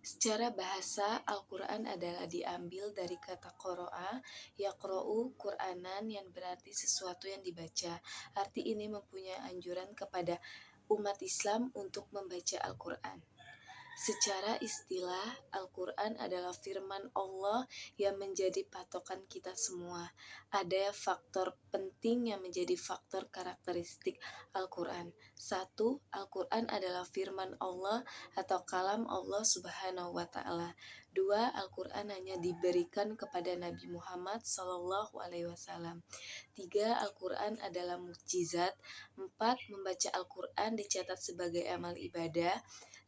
Secara bahasa, Al-Quran adalah diambil dari kata qoro'a, yaqro'u Qur'anan yang berarti sesuatu yang dibaca. Arti ini mempunyai anjuran kepada umat Islam untuk membaca Al-Quran. Secara istilah, Al-Quran adalah firman Allah yang menjadi patokan kita semua. Ada faktor penting yang menjadi faktor karakteristik Al-Quran. 1. Al-Quran adalah firman Allah atau kalam Allah Subhanahu wa Ta'ala. 2. Al-Quran hanya diberikan kepada Nabi Muhammad SAW. 3. Al-Quran adalah mukjizat. 4. Membaca Al-Quran dicatat sebagai amal ibadah.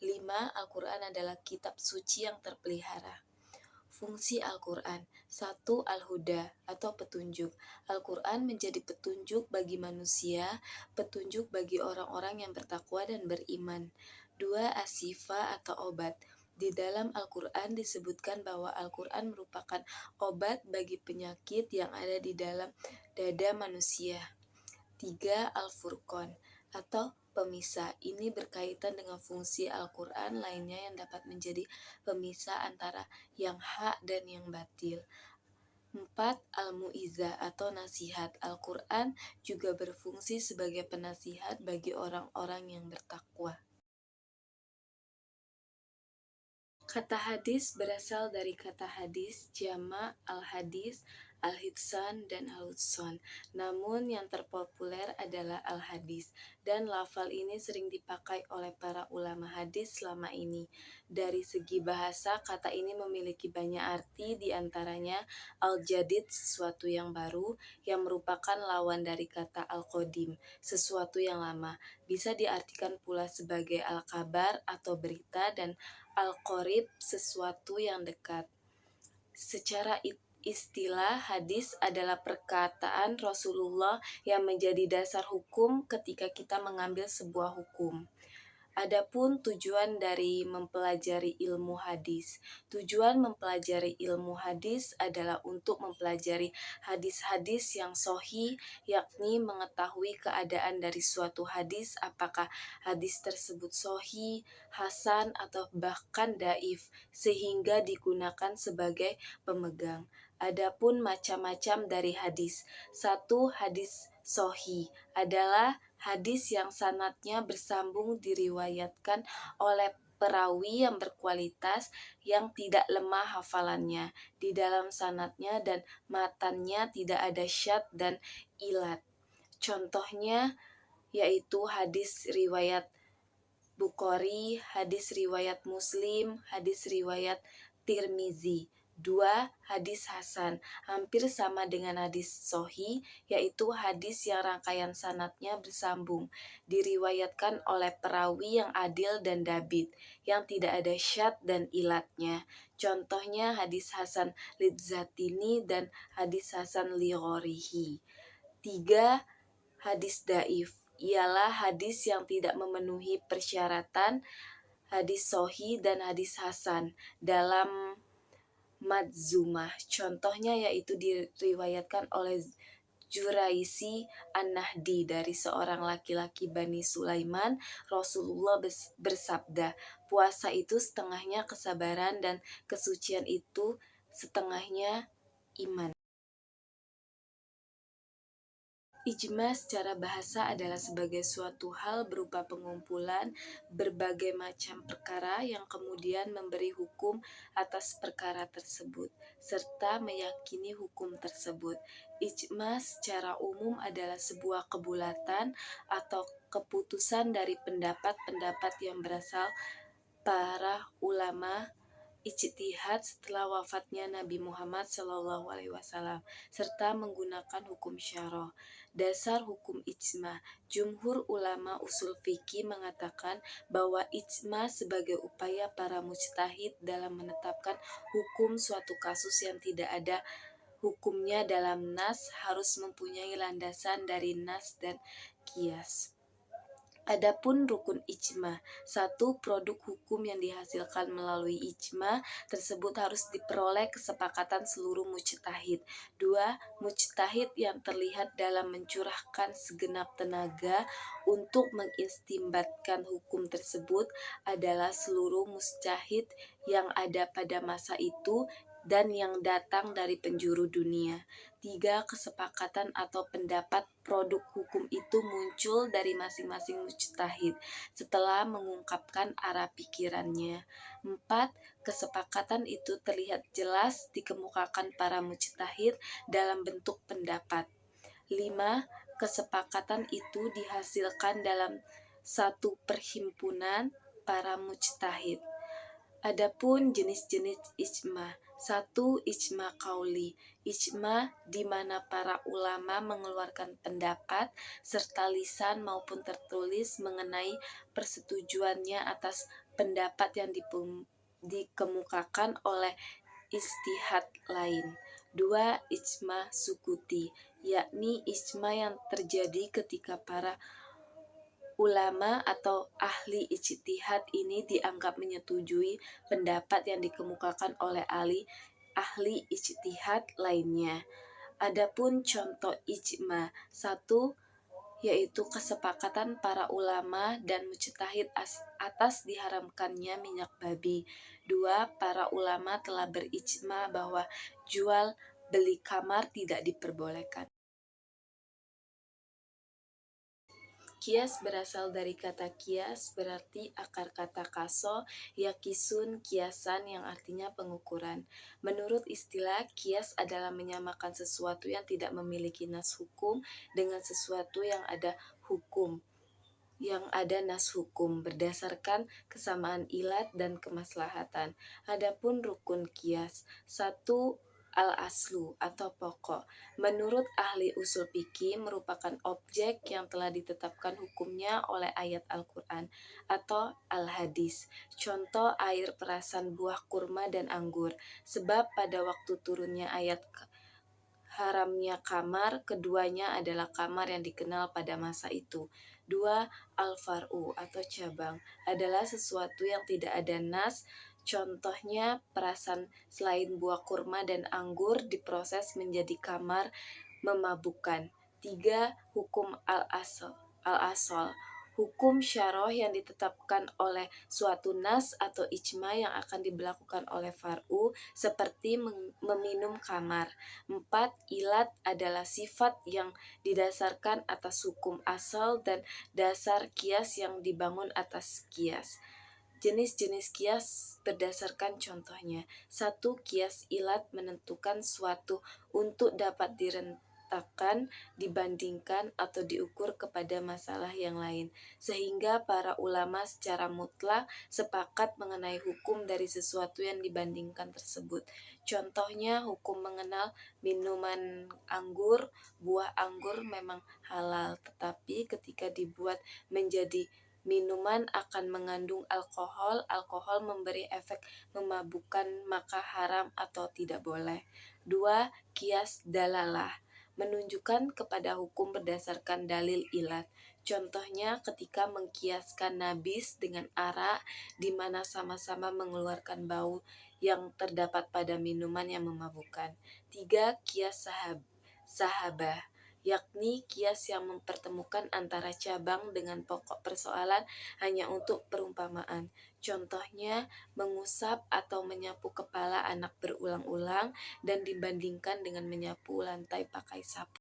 5. Al-Quran adalah kitab suci yang terpelihara. Fungsi Al-Quran. 1. Al-Huda atau petunjuk. Al-Quran menjadi petunjuk bagi manusia, petunjuk bagi orang-orang yang bertakwa dan beriman. 2. As-Sifa atau obat. Di dalam Al-Quran disebutkan bahwa Al-Quran merupakan obat bagi penyakit yang ada di dalam dada manusia. 3. Al-Furqan atau pemisah. Ini berkaitan dengan fungsi Al-Quran lainnya yang dapat menjadi pemisah antara yang hak dan yang batil. 4. Al-Mu'izzah atau nasihat. Al-Quran juga berfungsi sebagai penasihat bagi orang-orang yang bertakwa. Kata hadis berasal dari kata hadis, jama' al-hadis, al-hitsan, dan al-hutson. Namun yang terpopuler adalah al-hadis, dan lafal ini sering dipakai oleh para ulama hadis selama ini. Dari segi bahasa, kata ini memiliki banyak arti, diantaranya al-jadid, sesuatu yang baru, yang merupakan lawan dari kata al-qadim, sesuatu yang lama. Bisa diartikan pula sebagai al-kabar atau berita, dan al-qorib, sesuatu yang dekat. Secara istilah, hadis adalah perkataan Rasulullah yang menjadi dasar hukum ketika kita mengambil sebuah hukum. Adapun tujuan dari mempelajari ilmu hadis. Tujuan mempelajari ilmu hadis adalah untuk mempelajari hadis-hadis yang sahih, yakni mengetahui keadaan dari suatu hadis, apakah hadis tersebut sahih, hasan, atau bahkan dhaif, sehingga digunakan sebagai pemegang. Adapun macam-macam dari hadis. 1. Hadis sahih adalah hadis yang sanadnya bersambung diriwayatkan oleh perawi yang berkualitas, yang tidak lemah hafalannya di dalam sanadnya, dan matannya tidak ada syadz dan ilat. Contohnya yaitu hadis riwayat Bukhari, hadis riwayat Muslim, hadis riwayat Tirmizi. 2. Hadis hasan, hampir sama dengan hadis sahih, yaitu hadis yang rangkaian sanadnya bersambung, diriwayatkan oleh perawi yang adil dan dabit, yang tidak ada syadz dan ilatnya. Contohnya hadis hasan lidzatini dan hadis hasan lighorihi. 3. Hadis dhaif ialah hadis yang tidak memenuhi persyaratan hadis sahih dan hadis hasan dalam madzumah. Contohnya yaitu diriwayatkan oleh Juraisi An-Nahdi dari seorang laki-laki Bani Sulaiman. Rasulullah bersabda, puasa itu setengahnya kesabaran dan kesucian itu setengahnya iman. Ijma secara bahasa adalah sebagai suatu hal berupa pengumpulan berbagai macam perkara yang kemudian memberi hukum atas perkara tersebut, serta meyakini hukum tersebut. Ijma secara umum adalah sebuah kebulatan atau keputusan dari pendapat-pendapat yang berasal para ulama ijtihad setelah wafatnya Nabi Muhammad SAW, serta menggunakan hukum syara. Dasar hukum ijma. Jumhur ulama usul fikih mengatakan bahwa ijma sebagai upaya para mujtahid dalam menetapkan hukum suatu kasus yang tidak ada hukumnya dalam nas, harus mempunyai landasan dari nas dan qiyas. Adapun rukun ijma, satu produk hukum yang dihasilkan melalui ijma tersebut harus diperoleh kesepakatan seluruh mujtahid. Dua, mujtahid yang terlihat dalam mencurahkan segenap tenaga untuk mengistimbatkan hukum tersebut adalah seluruh mujtahid yang ada pada masa itu dan yang datang dari penjuru dunia. Tiga, kesepakatan atau pendapat produk hukum itu muncul dari masing-masing mujtahid setelah mengungkapkan arah pikirannya. Empat, kesepakatan itu terlihat jelas dikemukakan para mujtahid dalam bentuk pendapat. Lima, kesepakatan itu dihasilkan dalam satu perhimpunan para mujtahid. Adapun jenis-jenis ijma. Satu, ijma qauli. Ijma di mana para ulama mengeluarkan pendapat serta lisan maupun tertulis mengenai persetujuannya atas pendapat yang dikemukakan oleh ijtihad lain. Dua, ijma sukuti, yakni ijma yang terjadi ketika para ulama atau ahli ijtihad ini dianggap menyetujui pendapat yang dikemukakan oleh ahli ijtihad lainnya. Adapun contoh ijma, satu yaitu kesepakatan para ulama dan mujtahid atas diharamkannya minyak babi. Dua, para ulama telah berijma bahwa jual beli kamar tidak diperbolehkan. Kias berasal dari kata kias, berarti akar kata kaso, yakisun, kiasan yang artinya pengukuran. Menurut istilah, kias adalah menyamakan sesuatu yang tidak memiliki nas hukum dengan sesuatu yang ada nas hukum berdasarkan kesamaan ilat dan kemaslahatan. Adapun rukun kias, satu, al-aslu atau pokok. Menurut ahli usul fikih merupakan objek yang telah ditetapkan hukumnya oleh ayat Al-Quran atau al-hadis. Contoh air perasan buah kurma dan anggur. Sebab pada waktu turunnya ayat haramnya kamar, keduanya adalah kamar yang dikenal pada masa itu. Dua, al-far'u atau cabang adalah sesuatu yang tidak ada nas. Contohnya perasan selain buah kurma dan anggur diproses menjadi kamar memabukkan. Tiga, hukum al-asal. Hukum syarah yang ditetapkan oleh suatu nas atau ijma yang akan diberlakukan oleh far'u seperti meminum kamar. Empat, ilat adalah sifat yang didasarkan atas hukum asal dan dasar kias yang dibangun atas kias. Jenis-jenis kias berdasarkan contohnya. Satu, kias ilat menentukan suatu untuk dapat direntakan, dibandingkan, atau diukur kepada masalah yang lain. Sehingga para ulama secara mutlak sepakat mengenai hukum dari sesuatu yang dibandingkan tersebut. Contohnya hukum mengenal minuman anggur, buah anggur memang halal, tetapi ketika dibuat menjadi minuman akan mengandung alkohol memberi efek memabukkan, maka haram atau tidak boleh. Dua, kias dalalah, menunjukkan kepada hukum berdasarkan dalil ilat. Contohnya ketika mengkiaskan nabis dengan arak, di mana sama-sama mengeluarkan bau yang terdapat pada minuman yang memabukkan. Tiga, kias sahabah, yakni kias yang mempertemukan antara cabang dengan pokok persoalan hanya untuk perumpamaan. Contohnya, mengusap atau menyapu kepala anak berulang-ulang dan dibandingkan dengan menyapu lantai pakai sapu.